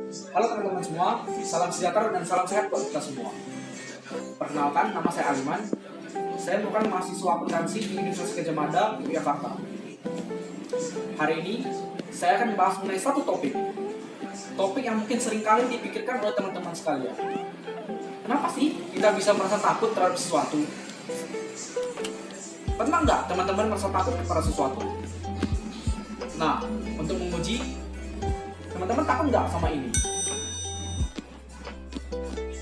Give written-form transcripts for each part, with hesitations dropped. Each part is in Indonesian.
Halo teman-teman semua, salam sejahtera dan salam sehat buat kita semua. Perkenalkan, nama saya Aliman. Saya merupakan mahasiswa akuntansi di Universitas Gadjah Mada, Yogyakarta. Hari ini, saya akan membahas mengenai satu topik. Topik yang mungkin seringkali dipikirkan oleh teman-teman sekalian. Kenapa sih kita bisa merasa takut terhadap sesuatu? Pernah nggak teman-teman merasa takut kepada sesuatu? Nah, untuk menguji, teman-teman takut nggak sama ini?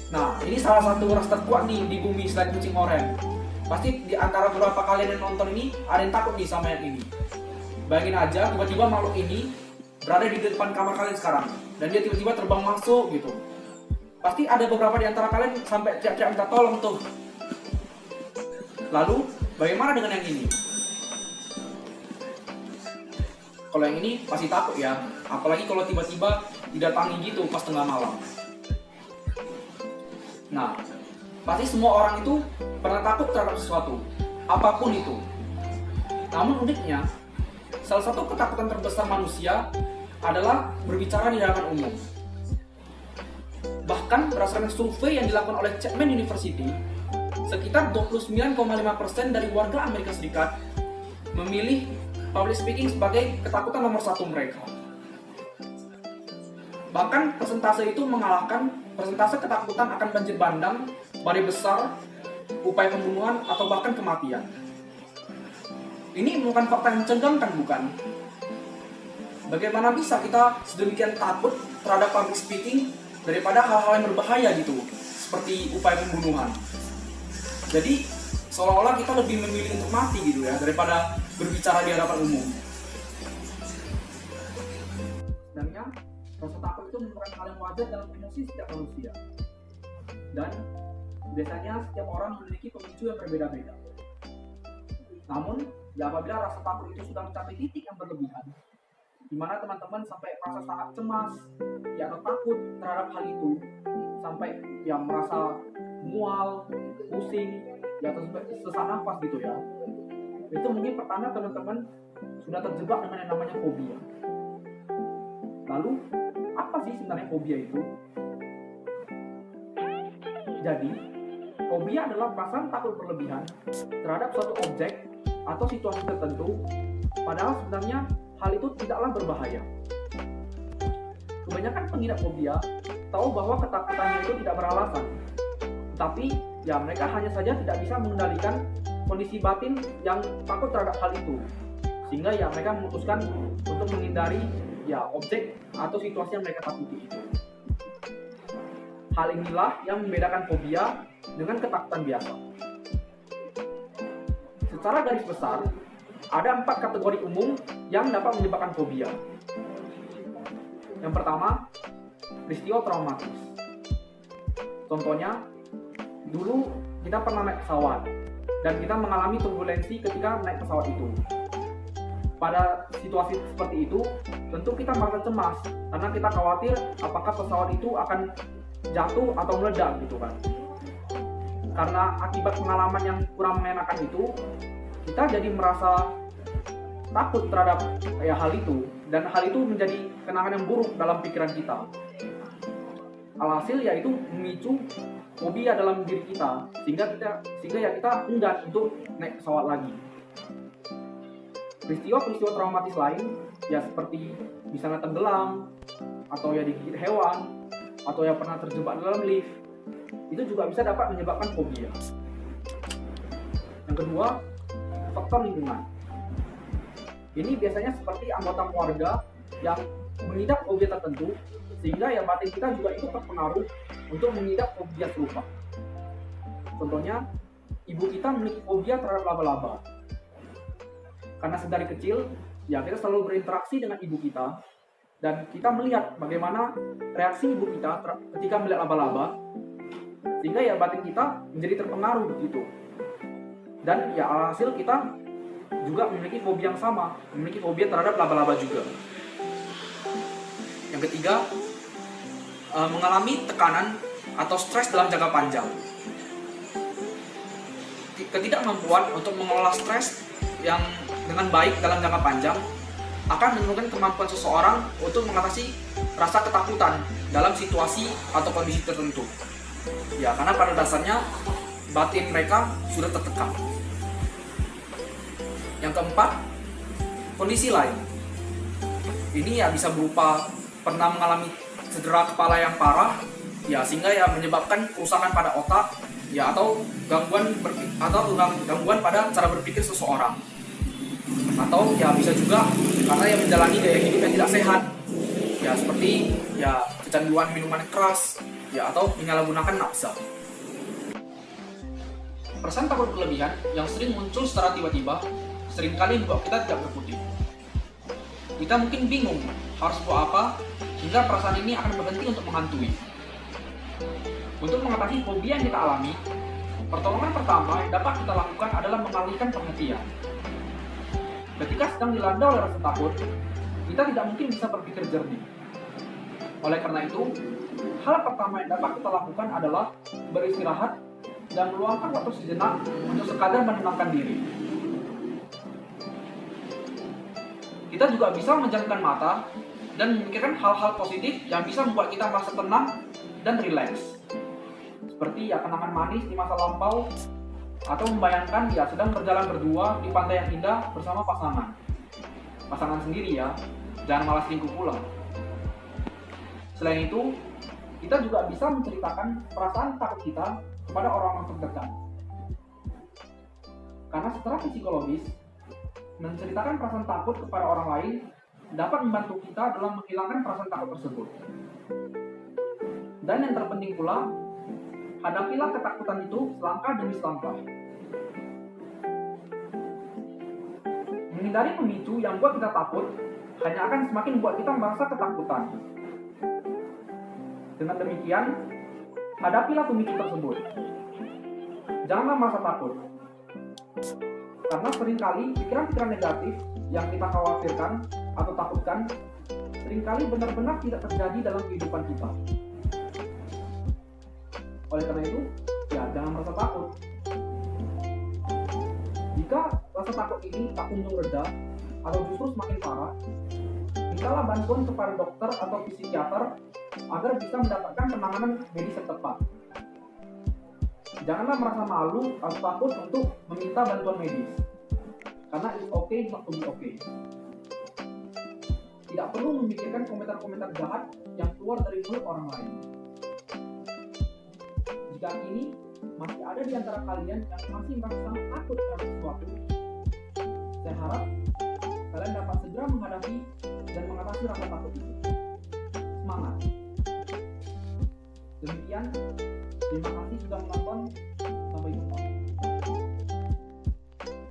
Nah, ini salah satu ras terkuat nih di bumi selain kucing oranye. Pasti di antara beberapa kalian yang nonton ini ada yang takut nih sama yang ini. Bayangin aja, tiba-tiba makhluk ini berada di depan kamar kalian sekarang, dan dia tiba-tiba terbang masuk gitu. Pasti ada beberapa di antara kalian sampai teriak-teriak minta tolong tuh. Lalu, bagaimana dengan yang ini? Kalau yang ini pasti takut ya, apalagi kalau tiba-tiba didatangi gitu pas tengah malam. Nah, pasti semua orang itu pernah takut terhadap sesuatu, apapun itu. Namun uniknya, salah satu ketakutan terbesar manusia adalah berbicara di hadapan umum. Bahkan berdasarkan survei yang dilakukan oleh Chapman University, sekitar 29,5% dari warga Amerika Serikat memilih public speaking sebagai ketakutan nomor satu mereka. Bahkan persentase itu mengalahkan persentase ketakutan akan banjir bandang, badai besar, upaya pembunuhan, atau bahkan kematian. Ini bukan fakta yang mencengangkan, bukan? Bagaimana bisa kita sedemikian takut terhadap public speaking daripada hal-hal yang berbahaya gitu, seperti upaya pembunuhan? Jadi seolah-olah kita lebih memilih untuk mati gitu ya, daripada berbicara di hadapan umum. Sebenarnya rasa takut itu merupakan hal yang wajar dalam emosi setiap manusia. Dan biasanya setiap orang memiliki pemicu yang berbeda-beda. Namun, ya apabila rasa takut itu sudah mencapai titik yang berlebihan, di mana teman-teman sampai merasa sangat cemas, ya atau takut terhadap hal itu, sampai ya merasa mual, pusing, ya atau sesak nafas gitu ya. Itu mungkin pertanda teman-teman sudah terjebak dengan yang namanya fobia. Lalu, apa sih sebenarnya fobia itu? Jadi, fobia adalah perasaan takut berlebihan terhadap suatu objek atau situasi tertentu, padahal sebenarnya hal itu tidaklah berbahaya. Kebanyakan pengidap fobia tahu bahwa ketakutannya itu tidak beralasan, tapi ya mereka hanya saja tidak bisa mengendalikan kondisi batin yang takut terhadap hal itu, sehingga ya mereka memutuskan untuk menghindari ya objek atau situasi yang mereka takuti itu. Hal inilah yang membedakan fobia dengan ketakutan biasa. Secara garis besar, ada 4 kategori umum yang dapat menyebabkan fobia. Yang pertama, peristiwa traumatis. Contohnya, dulu kita pernah naik pesawat dan kita mengalami turbulensi ketika naik pesawat itu. Pada situasi seperti itu, tentu kita merasa cemas karena kita khawatir apakah pesawat itu akan jatuh atau meledak gitu kan. Karena akibat pengalaman yang kurang mengenakan itu, kita jadi merasa takut terhadap hal itu, dan hal itu menjadi kenangan yang buruk dalam pikiran kita. Alhasil yaitu memicu fobia dalam diri kita, sehingga kita enggan untuk naik pesawat lagi. Peristiwa-peristiwa traumatis lain ya seperti misalnya tenggelam, atau ya digigit hewan, atau ya pernah terjebak dalam lift, itu juga bisa dapat menyebabkan fobia. Yang kedua, faktor lingkungan. Ini biasanya seperti anggota keluarga yang mengidap fobia tertentu, sehingga ya batin kita juga ikut terpengaruh untuk mengidap fobia serupa. Contohnya, ibu kita memiliki fobia terhadap laba-laba. Karena sedari kecil, ya kita selalu berinteraksi dengan ibu kita, dan kita melihat bagaimana reaksi ibu kita ketika melihat laba-laba, sehingga ya batin kita menjadi terpengaruh begitu. Dan ya alhasil kita juga memiliki fobia yang sama, memiliki fobia terhadap laba-laba juga. Yang ketiga, mengalami tekanan atau stres dalam jangka panjang. Ketidakmampuan untuk mengelola stres yang dengan baik dalam jangka panjang akan menurunkan kemampuan seseorang untuk mengatasi rasa ketakutan dalam situasi atau kondisi tertentu. Ya, karena pada dasarnya batin mereka sudah tertekan. Yang keempat, kondisi lain. Ini ya bisa berupa pernah mengalami cedera kepala yang parah, ya sehingga ya menyebabkan kerusakan pada otak, ya atau gangguan pada cara berpikir seseorang. Atau ya bisa juga karena yang menjalani gaya hidup yang tidak sehat, ya seperti ya kecanduan minuman keras, ya atau menyalahgunakan nafsa. Perasaan takut berlebihan yang sering muncul secara tiba-tiba seringkali membuat kita tidak berkutik. Kita mungkin bingung harus buat apa, hingga perasaan ini akan berhenti untuk menghantui. Untuk mengatasi fobia yang kita alami, pertolongan pertama yang dapat kita lakukan adalah mengalihkan perhatian. Ketika sedang dilanda oleh rasa takut, kita tidak mungkin bisa berpikir jernih. Oleh karena itu, hal pertama yang dapat kita lakukan adalah beristirahat dan meluangkan waktu sejenak untuk sekadar menenangkan diri. Kita juga bisa menjamkan mata dan memikirkan hal-hal positif yang bisa membuat kita merasa tenang dan rileks. Seperti ya kenangan manis di masa lampau, atau membayangkan ya sedang berjalan berdua di pantai yang indah bersama pasangan. Pasangan sendiri ya, jangan malah selingkuh pula. Selain itu, kita juga bisa menceritakan perasaan takut kita kepada orang-orang terdekat. Karena secara psikologis, menceritakan perasaan takut kepada orang lain dapat membantu kita dalam menghilangkan perasaan takut tersebut. Dan yang terpenting pula, hadapilah ketakutan itu selangkah demi selangkah. Menghindari pemicu yang buat kita takut hanya akan semakin membuat kita merasa ketakutan. Dengan demikian, hadapilah pemicu tersebut. Janganlah merasa takut. Karena seringkali pikiran-pikiran negatif yang kita khawatirkan atau takutkan seringkali benar-benar tidak terjadi dalam kehidupan kita. Oleh karena itu, ya jangan merasa takut. Jika rasa takut ini tak kunjung reda atau justru semakin parah, mintalah bantuan kepada dokter atau psikiater agar bisa mendapatkan penanganan medis yang tepat. Janganlah merasa malu atau takut untuk meminta bantuan medis, karena it's okay not to be okay. Tidak perlu memikirkan komentar-komentar jahat yang keluar dari mulut orang lain. Jika kini masih ada di antara kalian yang masih merasa sangat takut terhadap sesuatu, saya harap kalian dapat segera menghadapi dan mengatasi rasa takut itu. Semangat! Demikian, terima kasih sudah menonton.